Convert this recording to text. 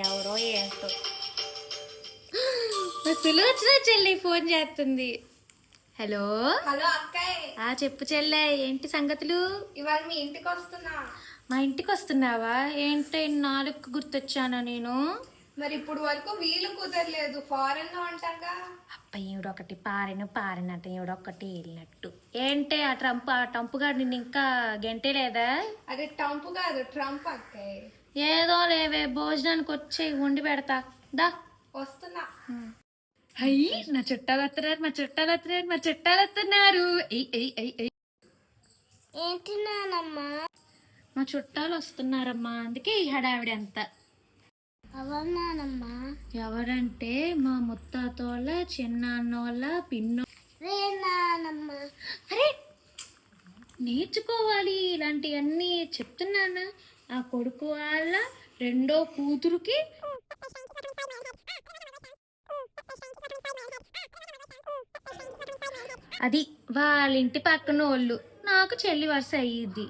ఎవరో ఏంటో సులోచన చెల్లి ఫోన్ చేస్తుంది. హలో హలో అక్కయ్య. చెప్పు చెల్లె, ఏంటి సంగతులు? ఇవాళ మీ ఇంటికి వస్తున్నా. మా ఇంటికి వస్తున్నావా? ఏంటి నాలుగు గుర్తొచ్చానా నేను? మరి ఇప్పుడు వరకు వీలు కుదరలేదు, ఫారెన్ లో ఉంటాగా. అబ్బాయి ఈవిడొకటి పారినట్టు ఈవిడొక్కటి వెళ్ళినట్టు. ఏంటి ఆ టంపు గారు నిన్ను ఇంకా గంటే లేదా? అదే టంపు కాదు, ట్రంప్ అక్కయ్య. ఏదో లేవే, భోజనానికి వచ్చి వండి పెడతా దా. వస్తున్నా. అయ్యి నా చుట్టాలు వస్తున్నారు. ఏంటి నానమ్మా? మా చుట్టాలు వస్తున్నారమ్మా, అందుకే ఈ హడావిడి అంతా. ఎవరు నానమ్మా? ఎవరంటే మా ముత్తాతోళ్ళ చిన్నాన్నోళ్ళ పిన్నో. నానమ్మా. అరే నేర్చుకోవాలి ఇలాంటివన్నీ చెప్తున్నానా. ఆ కొడుకు వాళ్ళ రెండో కూతురుకి అది వాళ్ళ ఇంటి పక్కన వాళ్ళు, నాకు చెల్లి వరుస అయ్యిద్ది.